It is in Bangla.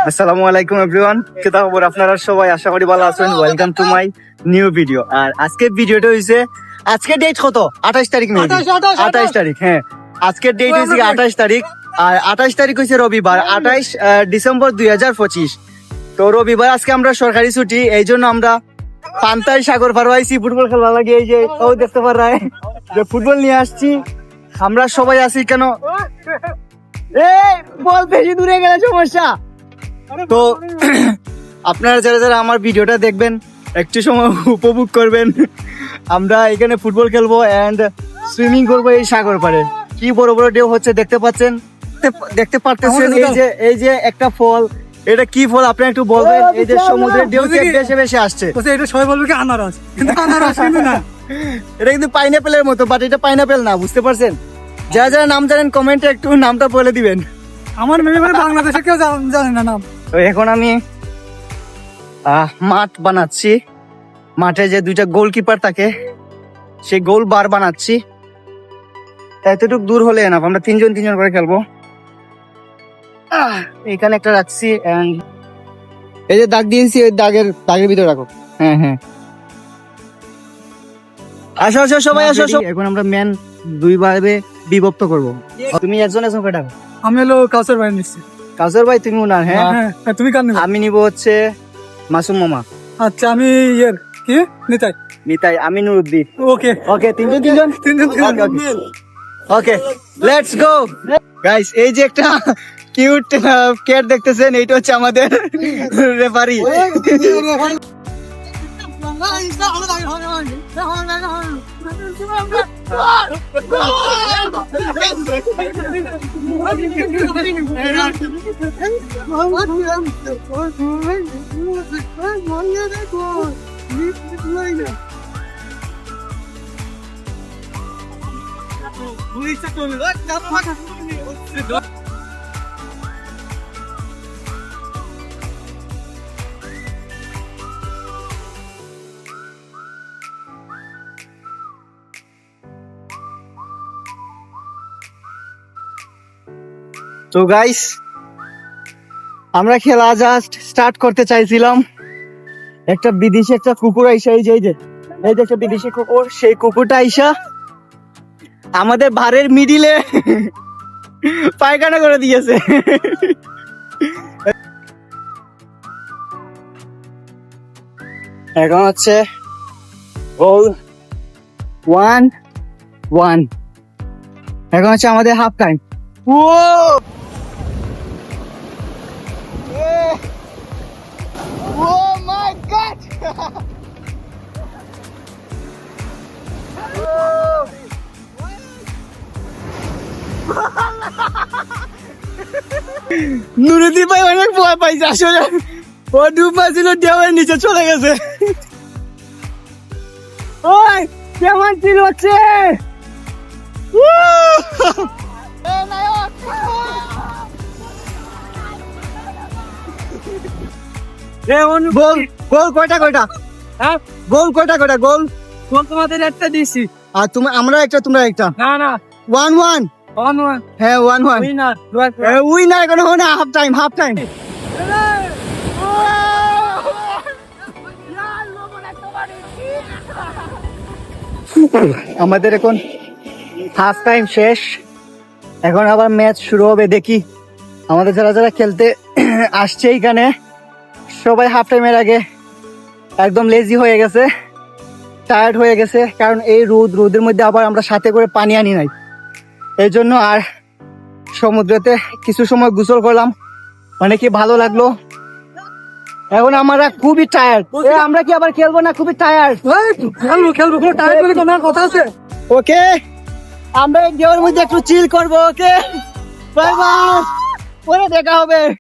আসসালামু আলাইকুম এভরিওয়ান, কি খবর আপনারা সবাই? আশা করি ভালো আছেন। Welcome to my new video. আর আজকের ভিডিওটা হইছে, আজকের ডেট কত? 28 তারিখ। 28 তারিখ, হ্যাঁ আজকের ডেট হইছে 28 তারিখ। আর 28 তারিখ হইছে রবিবার, 28 ডিসেম্বর 2025। তো রবিবার আজকে আমরা সরকারি ছুটি, এই জন্য আমরা পান্তাই সাগর পার হইছি ফুটবল খেলা লাগে। এই যে ও দেখতে পার যে ফুটবল নিয়ে আসছি, আমরা সবাই আছি কেন? বল বেশি দূরে গেলে সমস্যা। তো আপনারা যারা যারা আমার ভিডিওটা দেখবেন একটু সময় উপভোগ করবেন। আমরা এখানে ফুটবল খেলবো এন্ড সুইমিং করবো এই সাগর পাড়ে। কি বড় বড় ঢেউ হচ্ছে দেখতে পাচ্ছেন, দেখতে পারতেছেন। এই যে একটা ফল, এটা কি ফল আপনি একটু বলবেন? এই যে সমুদ্রের ঢেউ বেশি বেশি আসছে। এটা সবাই বলবে কি আনারস, কিন্তু আনারস কিন্তু না। এটা কিন্তু পাইনাপেলের মতো, বাট এটা পাইনাপেল না, বুঝতে পারছেন? যারা যারা নাম জানেন কমেন্টে একটু নামটা বলে দিবেন। আমার মেয়ে মানে বাংলাদেশে কেউ জানে না নাম। তো এখন আমি মাঠ বানাচ্ছি। মাঠে যে দুইটা গোলকিপার থাকে, সেই গোল বার বানাচ্ছি। এতটুকু দূর হলে না, আমরা তিনজন করে খেলবো। এখানে একটা রাখছি, and এই যে দাগ দিয়েছি, ওই দাগের ভিতরে রাখো। হ্যাঁ হ্যাঁ, আসো সবাই আসো। এখন আমরা ম্যান দুই ভাবে বিভক্ত করবো। তুমি একজন কয়টা? আমি হলো কাউসার ভাই নিচ্ছি। কাউসার ভাই তুমি উনার? হ্যাঁ, তুমি কার নিবে? আমি নিব হচ্ছে মাসুম মামা। আচ্ছা, আমি কি নিতাই, আমি নুরুদ্দিন। ওকে তিনজন। ওকে, লেটস গো গাইস। এই যে একটা কিউট ক্যাট দেখতেছেন, এইটা হচ্ছে আমাদের রেফারি। তো গাইস, আমরা খেলা জাস্ট স্টার্ট করতে চাইছিলাম। একটা বিদেশি একটা কুকুর আইসা, এই যে একটা বিদেশি কুকুর, সেই কুকুরটা আইসা আমাদের ভারের মিডিলে পায়খানা করে দিয়েছে। এখন হচ্ছে গোল 1-1। এখন হচ্ছে আমাদের half time. Oh my God! Nuruddin ভাই অনেক ভয় পাইছে আসলে। ও ডুবা ছিল, দেওয়ার নিচে চলে গেছে। ওই কেমন ছিল হচ্ছে? গোল কয়টা? হ্যাঁ, গোল কয়টা? গোল তোমাদের একটা দিছি। আর আমরা একটা, তোমরা একটা। না 1-1। হ্যাঁ 1-1 উইনার। কোনো না, হাফ টাইম। আমাদের এখন হাফ টাইম শেষ, এখন আবার ম্যাচ শুরু হবে। দেখি আমাদের যারা যারা খেলতে আসছে এখানে সবাই হাফ টাইমের আগে একদম লেজি হয়ে গেছে, টায়ার্ড হয়ে গেছে। কারণ এই রোদের মধ্যে আবার আমরা সাথে করে পানি আনি নাই, এই জন্য। আর সমুদ্রেতে কিছু সময় গোসল করলাম, অনেক ভালো লাগলো। এখন আমরা খুবই টায়ার্ড। আমরা কি আবার খেলবো না? খুবই টায়ার্ড। খেলবো টায়ার্ড বলে কোনো কথা আছে? ওকে, আমরা এই ঢেউর মধ্যে একটু চিল করবো। ওকে, বাই বাই, পরে দেখা হবে।